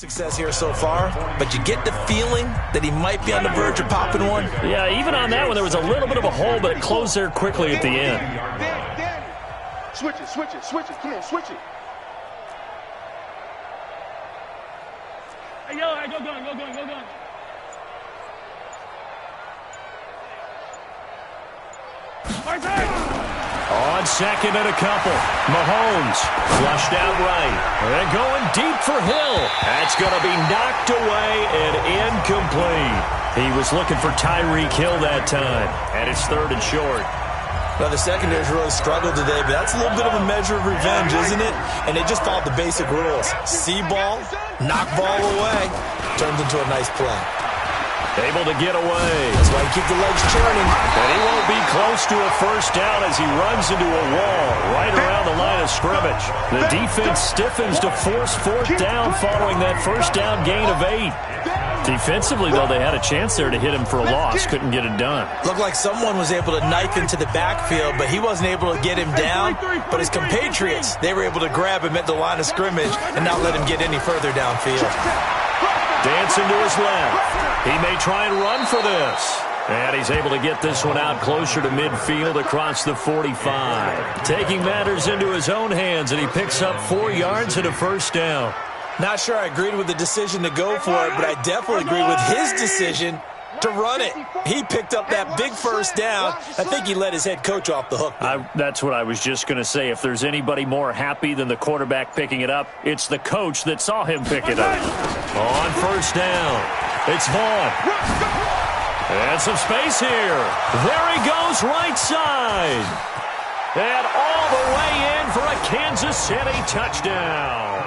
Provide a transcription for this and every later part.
Success here so far, but you get the feeling that he might be on the verge of popping one. Yeah, even on that one, there was a little bit of a hole, but it closed there quickly at the end. Switch it, switch it, switch it. Come on, switch it. Hey, yo, go gun, go gun, go gun. On second and a couple, Mahomes flushed out right. And going deep for Hill. That's going to be knocked away and incomplete. He was looking for Tyreek Hill that time, and it's third and short. Well, the secondary's really struggled today, but that's a little bit of a measure of revenge, isn't it? And they just followed the basic rules. See ball, knock ball away, turns into a nice play. Able to get away. That's why you keep the legs churning. And he won't be close to a first down as he runs into a wall right around the line of scrimmage. The defense stiffens to force fourth down following that first down gain of 8. Defensively, though, they had a chance there to hit him for a loss. Couldn't get it done. Looked like someone was able to knife into the backfield, but he wasn't able to get him down. But his compatriots, they were able to grab him at the line of scrimmage and not let him get any further downfield. Dancing to his left. He may try and run for this. And he's able to get this one out closer to midfield across the 45. Taking matters into his own hands, and he picks up 4 yards and a first down. Not sure I agreed with the decision to go for it, but I definitely agree with his decision to run it. He picked up that big first down. I think he let his head coach off the hook. That's what I was just going to say. If there's anybody more happy than the quarterback picking it up, it's the coach that saw him pick it up. On first down, it's Vaughn. And some space here. There he goes, right side. And all the way in for a Kansas City touchdown.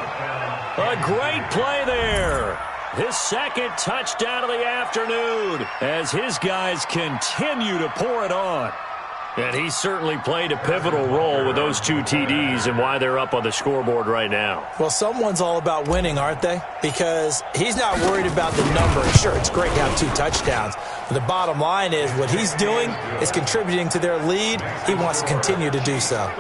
A great play there. His second touchdown of the afternoon as his guys continue to pour it on. And he certainly played a pivotal role with those 2 TDs and why they're up on the scoreboard right now. Well, someone's all about winning, aren't they? Because he's not worried about the number. Sure, it's great to have 2 touchdowns. But the bottom line is what he's doing is contributing to their lead. He wants to continue to do so.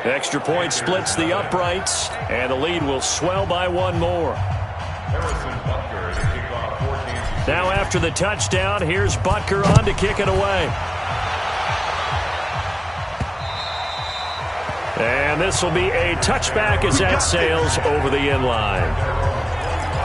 Extra point splits the uprights, and the lead will swell by 1 more. Now after the touchdown, here's Butker on to kick it away. And this will be a touchback as that sails over the end line.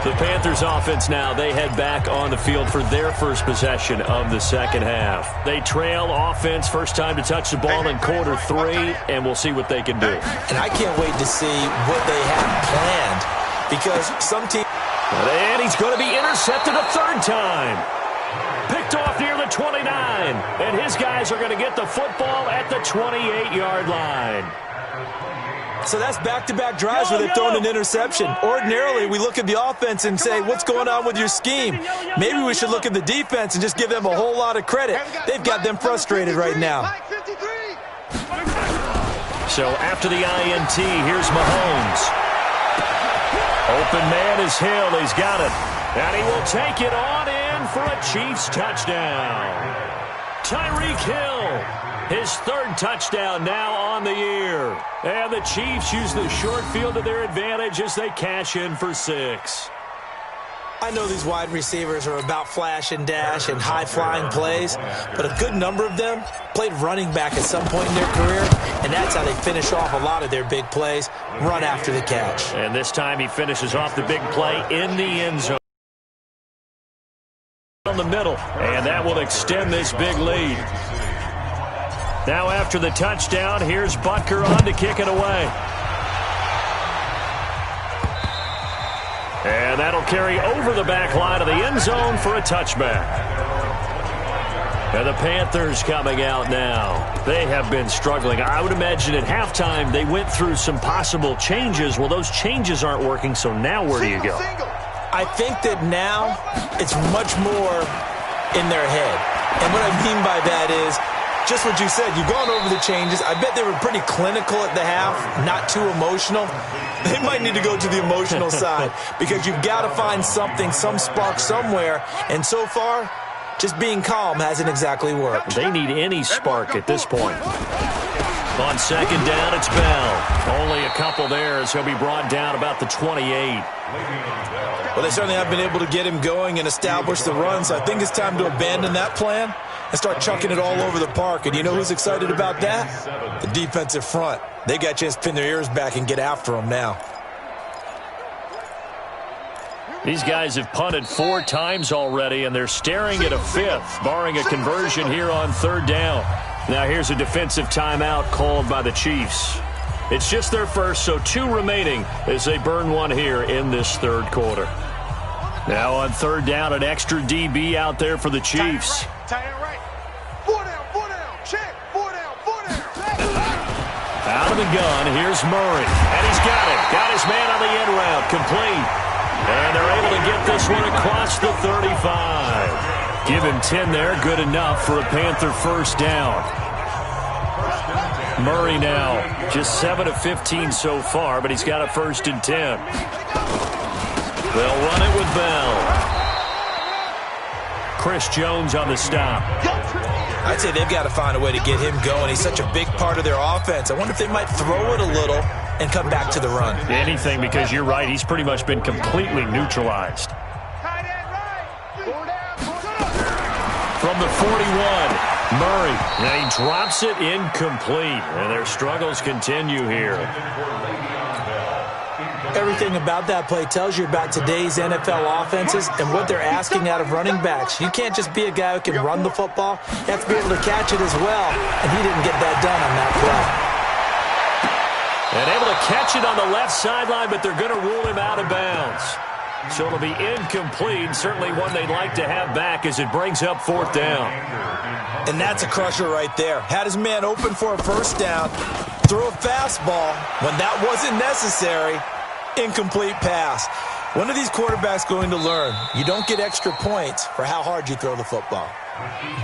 The Panthers offense now, they head back on the field for their first possession of the second half. They trail offense, first time to touch the ball in quarter 3, and we'll see what they can do. And I can't wait to see what they have planned because some teams... And he's going to be intercepted a third time. Picked off near the 29, and his guys are going to get the football at the 28-yard line. So that's back-to-back drives where they've thrown an interception. Ordinarily, we look at the offense and say, what's going on with your scheme? Maybe we should look at the defense and just give them a whole lot of credit. They've got them frustrated right now. So after the INT, here's Mahomes. Open man is Hill. He's got it. And he will take it on in for a Chiefs touchdown. Tyreek Hill, his 3rd touchdown now on the year. And the Chiefs use the short field to their advantage as they cash in for 6. I know these wide receivers are about flash and dash and high-flying plays, but a good number of them played running back at some point in their career, and that's how they finish off a lot of their big plays, run after the catch. And this time he finishes off the big play in the end zone. On the middle, and that will extend this big lead. Now after the touchdown, here's Butker on to kick it away. And that'll carry over the back line of the end zone for a touchback. And the Panthers coming out now. They have been struggling. I would imagine at halftime they went through some possible changes. Well, those changes aren't working, so now where do you go? I think that now it's much more in their head. And what I mean by that is just what you said. You've gone over the changes. I bet they were pretty clinical at the half, not too emotional. They might need to go to the emotional side because you've got to find something, some spark somewhere. And so far, just being calm hasn't exactly worked. They need any spark at this point. On second down, it's Bell. Only a couple there as he'll be brought down about the 28. Well, they certainly have been able to get him going and establish the run, so I think it's time to abandon that plan and start chucking it all over the park. And you know who's excited about that? The defensive front. They got a chance to pin their ears back and get after him now. These guys have punted 4 times already, and they're staring at a 5th, barring a conversion here on 3rd down. Now here's a defensive timeout called by the Chiefs. It's just their first, so 2 remaining as they burn one here in this 3rd quarter. Now on 3rd down, an extra DB out there for the Chiefs. Tight end right. 4 down, check. 4 down. Out of the gun, here's Murray. And he's got it. Got his man on the end route, complete. And they're able to get this one across the 35. Give him 10 there, good enough for a Panther first down. Murray now, just 7 of 15 so far, but he's got a 1st and 10. They'll run it with Bell. Chris Jones on the stop. I'd say they've got to find a way to get him going. He's such a big part of theur offense. I wonder if they might throw it a little and come back to the run. Anything, because you're right, he's pretty much been completely neutralized. From the 41. Murray, and he drops it incomplete, and their struggles continue here. Everything about that play tells you about today's NFL offenses and what they're asking out of running backs. You can't just be a guy who can run the football. You have to be able to catch it as well, and he didn't get that done on that play. And able to catch it on the left sideline, but they're going to rule him out of bounds. So it'll be incomplete, certainly one they'd like to have back as it brings up 4th down. And that's a crusher right there. Had his man open for a 1st down, threw a fastball when that wasn't necessary, incomplete pass. When are these quarterbacks going to learn? You don't get extra points for how hard you throw the football.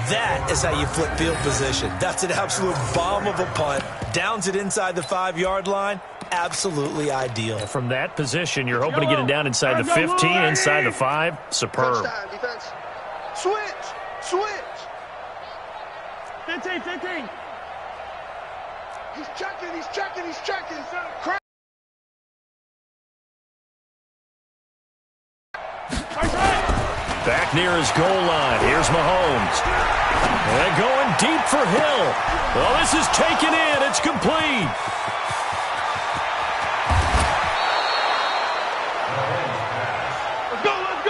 That is how you flip field position. That's an absolute bomb of a punt. Downs it inside the 5-yard line. Absolutely ideal. From that position, you're hoping to get it down inside the 15, inside the 5. Superb. Defense. Switch. 15. He's checking. Back near his goal line. Here's Mahomes. And going deep for Hill. Well, this is taken in. It's complete.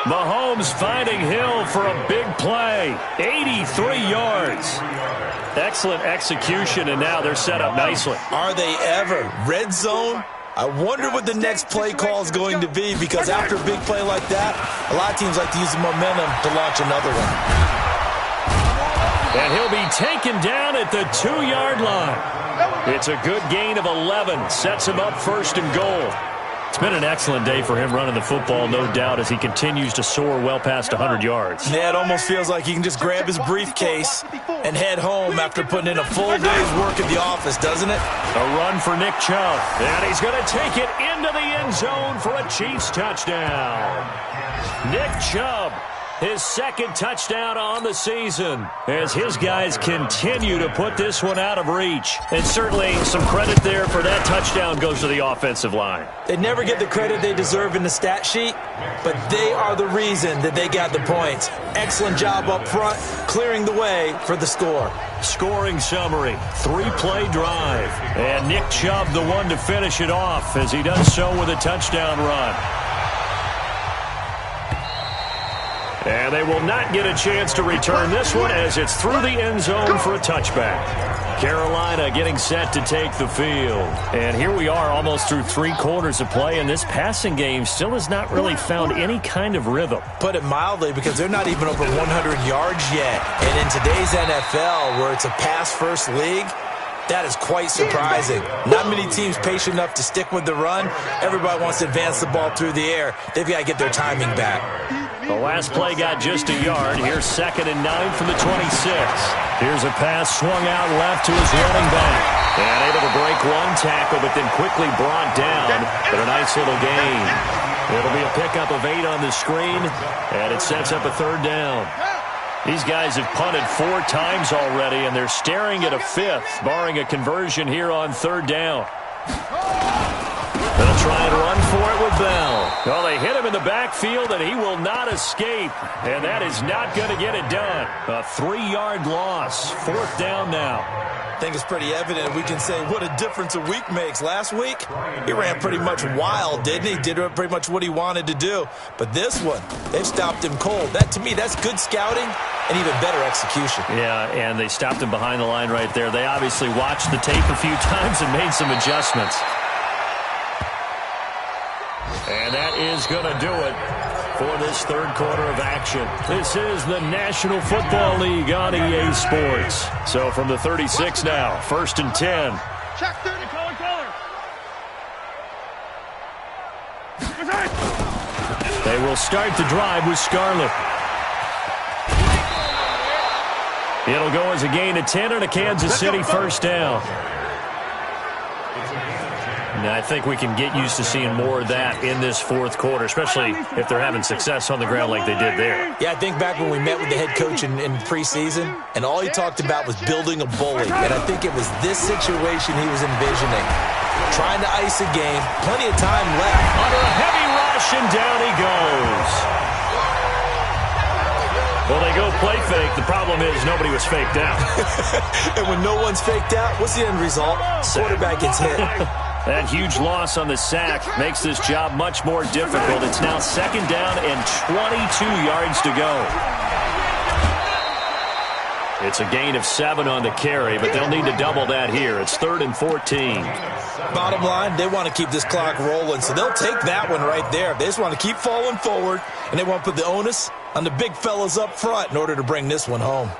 Mahomes finding Hill for a big play. 83 yards. Excellent execution, and now they're set up nicely. Are they ever? Red zone? I wonder what the next play call is going to be, because after a big play like that, a lot of teams like to use the momentum to launch another one. And he'll be taken down at the 2-yard line. It's a good gain of 11. Sets him up 1st and goal. It's been an excellent day for him running the football, no doubt, as he continues to soar well past 100 yards. Yeah, it almost feels like he can just grab his briefcase and head home after putting in a full day's work at the office, doesn't it? A run for Nick Chubb, and he's going to take it into the end zone for a Chiefs touchdown. Nick Chubb, his 2nd touchdown on the season, as his guys continue to put this one out of reach. And certainly some credit there for that touchdown goes to the offensive line. They never get the credit they deserve in the stat sheet, but they are the reason that they got the points. Excellent job up front, clearing the way for the score. Scoring summary, 3-play drive. And Nick Chubb the one to finish it off as he does so with a touchdown run. And they will not get a chance to return this one as it's through the end zone for a touchback. Carolina getting set to take the field. And here we are almost through 3 quarters of play, and this passing game still has not really found any kind of rhythm. Put it mildly, because they're not even over 100 yards yet. And in today's NFL, where it's a pass-first league, that is quite surprising. Not many teams patient enough to stick with the run. Everybody wants to advance the ball through the air. They've got to get their timing back. The last play got just a yard. Here's 2nd and 9 from the 26. Here's a pass swung out left to his running back. And able to break one tackle, but then quickly brought down. But a nice little gain. It'll be a pickup of 8 on the screen, and it sets up a 3rd down. These guys have punted 4 times already, and they're staring at a 5th, barring a conversion here on 3rd down. They'll try and run for it with Bell. Well, they hit him in the backfield, and he will not escape. And that is not going to get it done. A 3-yard loss. 4th down now. I think it's pretty evident. We can say what a difference a week makes. Last week, he ran pretty much wild, didn't he? Did pretty much what he wanted to do. But this one, they've stopped him cold. That, to me, that's good scouting and even better execution. Yeah, and they stopped him behind the line right there. They obviously watched the tape a few times and made some adjustments. And that is going to do it for this third quarter of action. This is the National Football League on EA Sports. So from the 36 now, 1st and 10. Check 30. They will start the drive with Scarlett. It'll go as a gain of 10 and a Kansas City 1st down. Now, I think we can get used to seeing more of that in this 4th quarter, especially if they're having success on the ground like they did there. Yeah, I think back when we met with the head coach in preseason, and all he talked about was building a bully. And I think it was this situation he was envisioning. Trying to ice a game, plenty of time left. Under a heavy rush, and down he goes. Well, they go play fake. The problem is nobody was faked out. And when no one's faked out, what's the end result? Quarterback gets hit. That huge loss on the sack makes this job much more difficult. It's now 2nd down and 22 yards to go. It's a gain of 7 on the carry, but they'll need to double that here. It's 3rd and 14. Bottom line, they want to keep this clock rolling, so they'll take that one right there. They just want to keep falling forward, and they want to put the onus on the big fellas up front in order to bring this one home.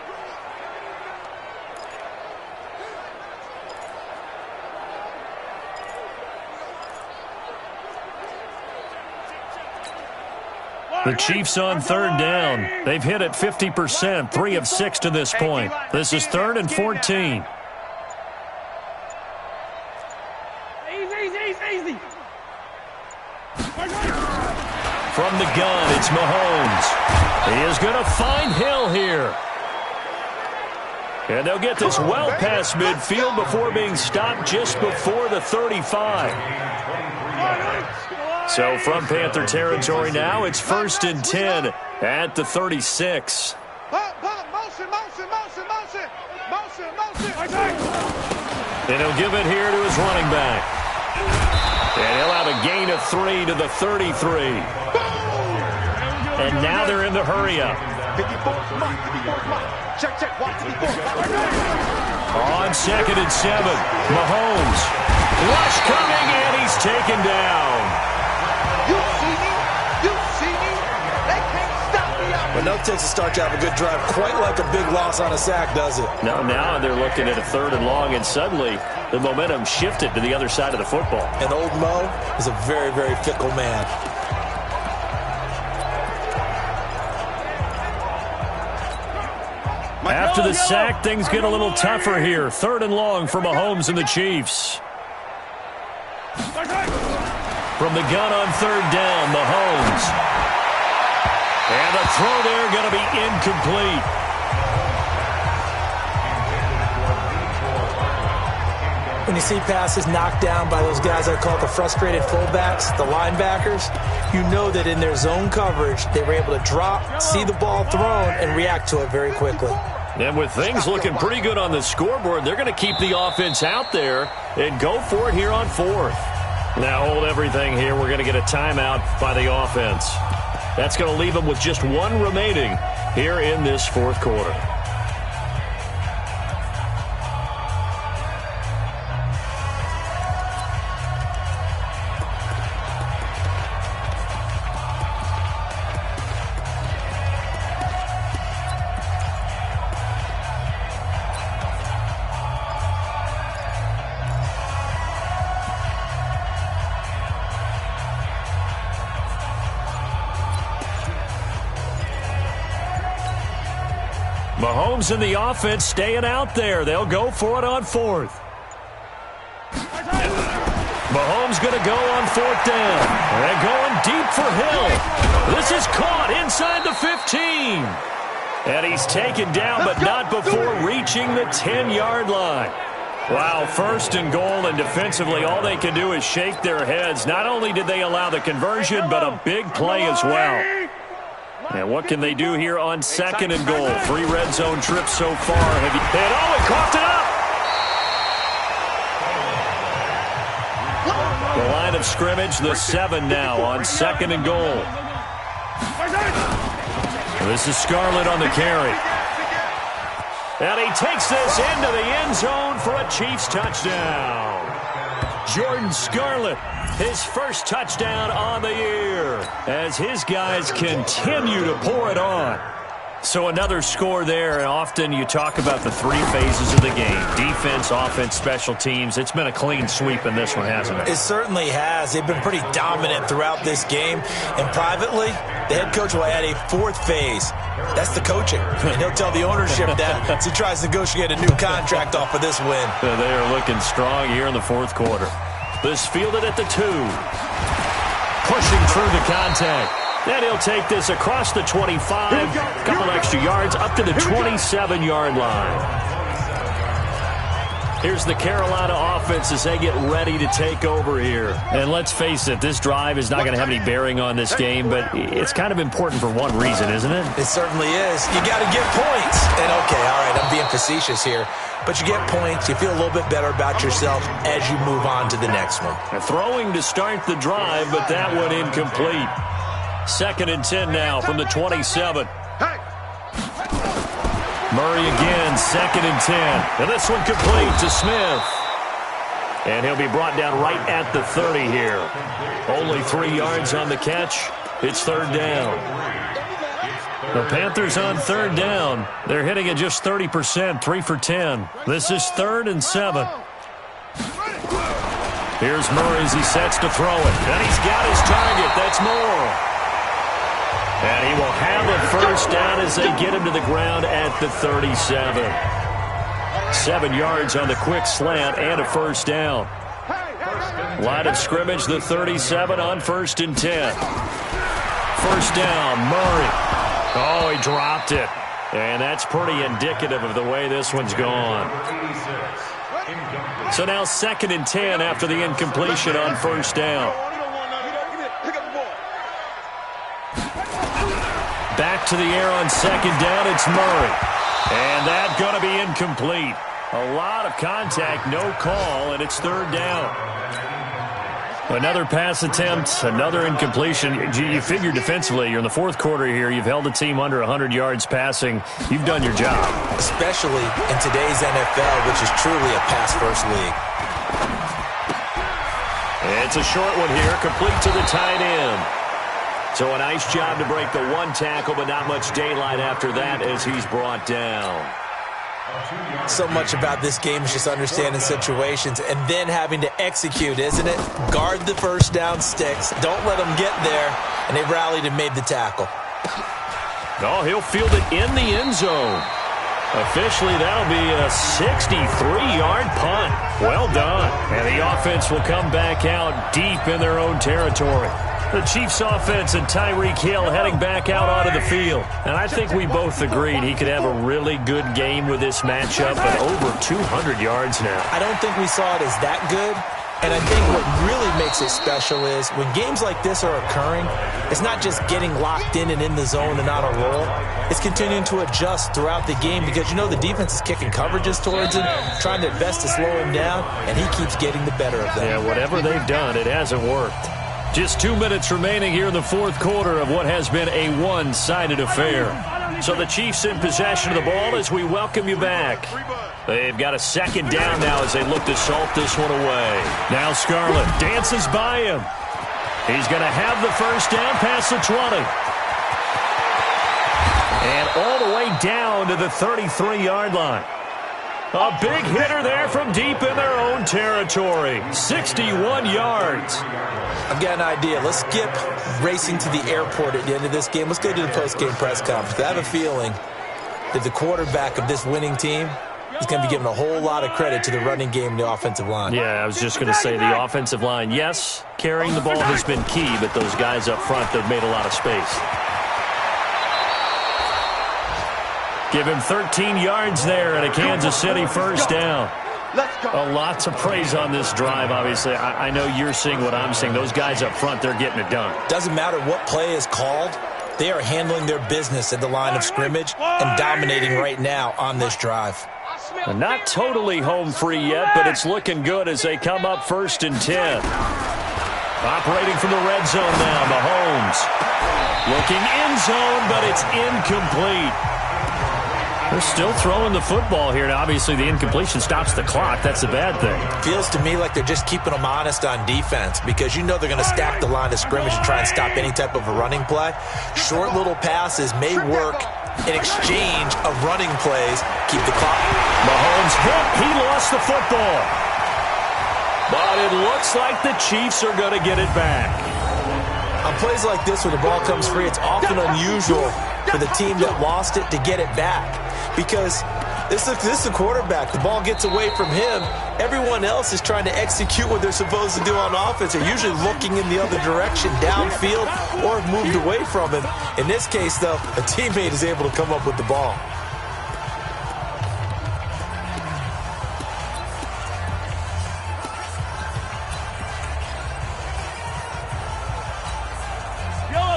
The Chiefs on 3rd down. They've hit it 50%, 3 of 6 to this point. This is 3rd and 14. Easy. From the gun, it's Mahomes. He is going to find Hill here. And they'll get this well past midfield before being stopped just before the 35. So from Panther territory now, it's 1st and 10 at the 36. Motion. And he'll give it here to his running back. And he'll have a gain of 3 to the 33. And now they're in the hurry-up. Check. On 2nd and 7, Mahomes. Rush coming, and he's taken down. You see me? They can't stop me out. But no takes to start to have a good drive, quite like a big loss on a sack, does it? No, now they're looking at a 3rd and long, and suddenly the momentum shifted to the other side of the football. And old Mo is a very, very fickle man. After the sack, things get a little tougher here. 3rd and long for Mahomes and the Chiefs. From the gun on 3rd down, Mahomes. And the throw there going to be incomplete. When you see passes knocked down by those guys I call the frustrated fullbacks, the linebackers, you know that in their zone coverage, they were able to drop, see the ball thrown, and react to it very quickly. And with things looking pretty good on the scoreboard, they're going to keep the offense out there and go for it here on 4th. Now hold everything here. We're going to get a timeout by the offense. That's going to leave them with just 1 remaining here in this 4th quarter. Mahomes and the offense staying out there. They'll go for it on 4th. Mahomes going to go on 4th down. And going deep for Hill. This is caught inside the 15. And he's taken down, but not before reaching the 10-yard line. Wow, first and goal, and defensively, all they can do is shake their heads. Not only did they allow the conversion, but a big play as well. And what can they do here on second and goal? 3 red zone trips so far. Have you... And oh, he coughed it up! The line of scrimmage, the 7 now on second and goal. This is Scarlett on the carry. And he takes this into the end zone for a Chiefs touchdown. Jordan Scarlett, his first touchdown on the year, as his guys continue to pour it on. So another score there, and often you talk about the 3 phases of the game. Defense, offense, special teams. It's been a clean sweep in this one, hasn't it? It certainly has. They've been pretty dominant throughout this game. And privately, the head coach will add a 4th phase. That's the coaching. And he'll tell the ownership that as he tries to negotiate a new contract off of this win. They are looking strong here in the 4th quarter. This fielded at the 2. Pushing through the contact. And he'll take this across the 25, a couple extra yards, up to the 27-yard line. Here's the Carolina offense as they get ready to take over here. And let's face it, this drive is not going to have any bearing on this game, but it's kind of important for one reason, isn't it? It certainly is. You got to get points. And, okay, all right, I'm being facetious here. But you get points, you feel a little bit better about yourself as you move on to the next one. Throwing to start the drive, but that one incomplete. 2nd and 10 now from the 27. Murray again, 2nd and 10. And this one complete to Smith. And he'll be brought down right at the 30 here. Only 3 yards on the catch. It's 3rd down. The Panthers on 3rd down. They're hitting at just 30%, 3 for 10. This is 3rd and 7. Here's Murray as he sets to throw it. And he's got his target. That's Moore. And he will have a first down as they get him to the ground at the 37. 7 yards on the quick slant and a first down. Line of scrimmage, the 37 on 1st and 10. First down, Murray. Oh, he dropped it. And that's pretty indicative of the way this one's gone. So now 2nd and 10 after the incompletion on first down. Back to the air on 2nd down, it's Murray. And that's going to be incomplete. A lot of contact, no call, and it's 3rd down. Another pass attempt, another incompletion. You figure defensively, you're in the 4th quarter here. You've held the team under 100 yards passing. You've done your job. Especially in today's NFL, which is truly a pass-first league. It's a short one here, complete to the tight end. So a nice job to break the 1 tackle, but not much daylight after that as he's brought down. So much about this game is just understanding situations and then having to execute, isn't it? Guard the first down sticks. Don't let them get there. And they rallied and made the tackle. Oh, he'll field it in the end zone. Officially, that'll be a 63-yard punt. Well done. And the offense will come back out deep in their own territory. The Chiefs offense and Tyreek Hill heading back out onto the field. And I think we both agreed he could have a really good game with this matchup, but over 200 yards now. I don't think we saw it as that good. And I think what really makes it special is when games like this are occurring, it's not just getting locked in and in the zone and on a roll. It's continuing to adjust throughout the game because, you know, the defense is kicking coverages towards him, trying their best to slow him down, and he keeps getting the better of them. Yeah, whatever they've done, it hasn't worked. Just 2 minutes remaining here in the 4th quarter of what has been a one-sided affair. So the Chiefs in possession of the ball as we welcome you back. They've got a 2nd down now as they look to salt this one away. Now Scarlett dances by him. He's going to have the first down past the 20. And all the way down to the 33-yard line. A big hitter there from deep in their own territory. 61 yards. I've got an idea. Let's skip racing to the airport at the end of this game. Let's go to the post-game press conference. I have a feeling that the quarterback of this winning team is going to be given a whole lot of credit to the running game and the offensive line. Yeah, I was just going to say the offensive line. Yes, carrying the ball has been key, but those guys up front have made a lot of space. Give him 13 yards there and a Kansas City first down. Let's A lot to praise on this drive, obviously. I know you're seeing what I'm seeing. Those guys up front, they're getting it done. Doesn't matter what play is called. They are handling their business at the line of scrimmage and dominating right now on this drive. And not totally home free yet, but it's looking good as they come up 1st and 10. Operating from the red zone now, Mahomes. Looking end zone, but it's incomplete. They're still throwing the football here. Now, obviously, the incompletion stops the clock. That's the bad thing. Feels to me like they're just keeping them honest on defense because you know they're going to stack the line of scrimmage and try and stop any type of a running play. Short little passes may work in exchange of running plays. Keep the clock. Mahomes hit. He lost the football. But it looks like the Chiefs are going to get it back. On plays like this where the ball comes free, it's often unusual for the team that lost it to get it back. Because this is the quarterback. The ball gets away from him. Everyone else is trying to execute what they're supposed to do on offense. They're usually looking in the other direction, downfield, or have moved away from him. In this case, though, a teammate is able to come up with the ball.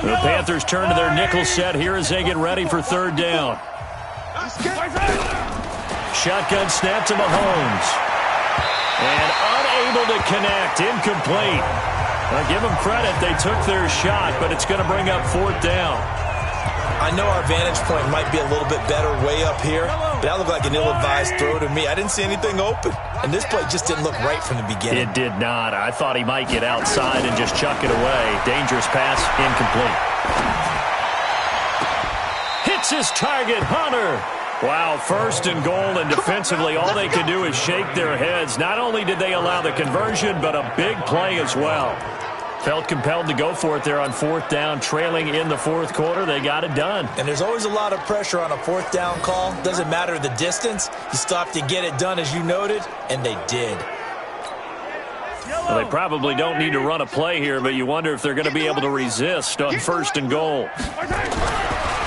The Panthers turn to their nickel set here as they get ready for 3rd down. Shotgun snap to Mahomes. And unable to connect. Incomplete. Now give them credit. They took their shot, but it's going to bring up 4th down. I know our vantage point might be a little bit better way up here, but that looked like an ill-advised throw to me. I didn't see anything open, and this play just didn't look right from the beginning. It did not. I thought he might get outside and just chuck it away. Dangerous pass, incomplete. Hits his target, Hunter. Wow, 1st and goal, and defensively all they could do is shake their heads. Not only did they allow the conversion, but a big play as well. Felt compelled to go for it there on 4th down, trailing in the 4th quarter. They got it done. And there's always a lot of pressure on a 4th down call. Doesn't matter the distance. You still have to get it done, as you noted, and they did. Well, they probably don't need to run a play here, but you wonder if they're going to be able to resist on 1st and goal.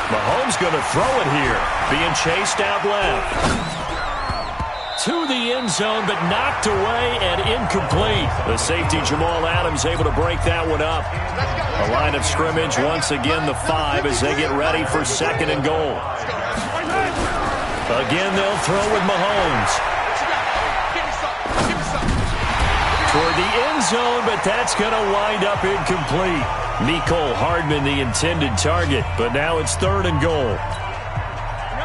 Mahomes going to throw it here, being chased out left. To the end zone, but knocked away and incomplete. The safety, Jamal Adams, able to break that one up. The line of scrimmage, once again, the 5 as they get ready for 2nd and goal. Again, they'll throw with Mahomes. Toward the end zone, but that's going to wind up incomplete. Mecole Hardman, the intended target, but now it's 3rd and goal.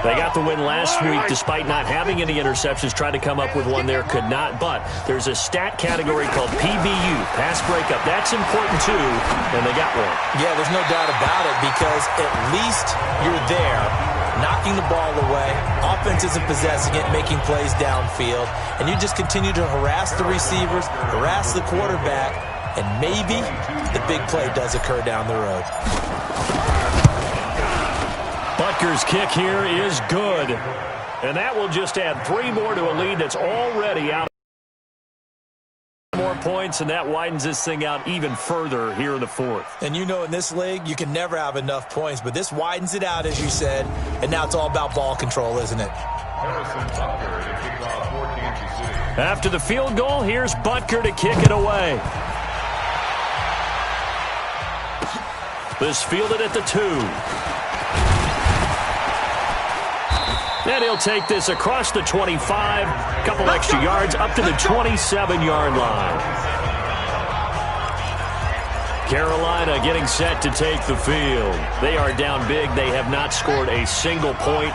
They got the win last week despite not having any interceptions. Tried to come up with one there, could not. But there's a stat category called PBU, pass breakup. That's important too, and they got one. Yeah, there's no doubt about it because at least you're there, knocking the ball away. Offense isn't possessing it, making plays downfield. And you just continue to harass the receivers, harass the quarterback, and maybe the big play does occur down the road. Butker's kick here is good. And that will just add 3 more to a lead that's already out. More points, and that widens this thing out even further here in the 4th. And you know in this league, you can never have enough points, but this widens it out, as you said, and now it's all about ball control, isn't it? After the field goal, here's Butker to kick it away. This fielded at the 2. And he'll take this across the 25, a couple extra yards up to the 27-yard line. Carolina getting set to take the field. They are down big. They have not scored a single point.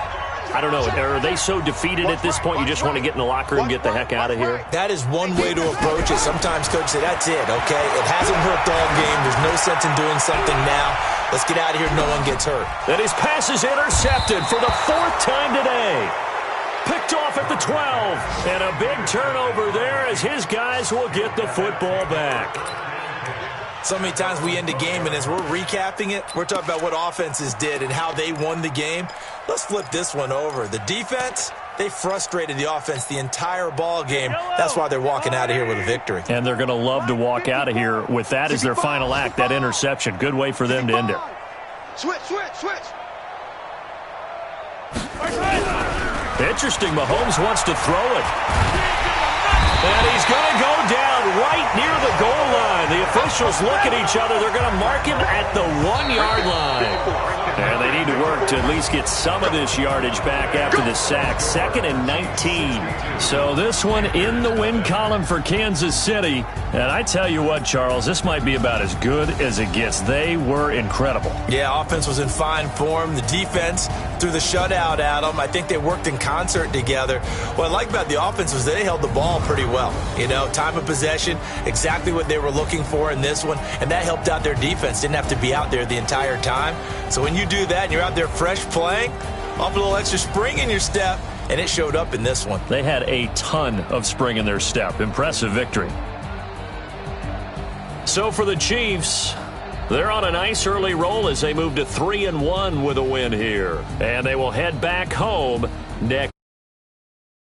I don't know, are they so defeated at this point you just want to get in the locker room and get the heck out of here? That is one way to approach it. Sometimes coaches say, that's it, okay? It hasn't worked all game. There's no sense in doing something now. Let's get out of here. No one gets hurt. And his pass is intercepted for the 4th time today. Picked off at the 12. And a big turnover there as his guys will get the football back. So many times we end a game, and as we're recapping it, we're talking about what offenses did and how they won the game. Let's flip this one over. The defense, they frustrated the offense the entire ball game. That's why they're walking out of here with a victory. And they're going to love to walk out of here with that as their final act, that interception. Good way for them to end it. Switch. Interesting. Mahomes wants to throw it. And he's going to go down right near the goal line. The officials look at each other. They're going to mark him at the 1-yard line. And they need to work to at least get some of this yardage back after the sack. 2nd and 19. So this one in the win column for Kansas City. And I tell you what, Charles, this might be about as good as it gets. They were incredible. Yeah, offense was in fine form. The defense threw the shutout at them. I think they worked in concert together. What I like about the offense was they held the ball pretty well. You know, time of possession, exactly what they were looking for in this one. And that helped out their defense. Didn't have to be out there the entire time. So when you do that and you're out there fresh playing, off a little extra spring in your step, and it showed up in this one. They had a ton of spring in their step. Impressive victory. So for the Chiefs, they're on a nice early roll as they move to 3-1 with a win here. And they will head back home next.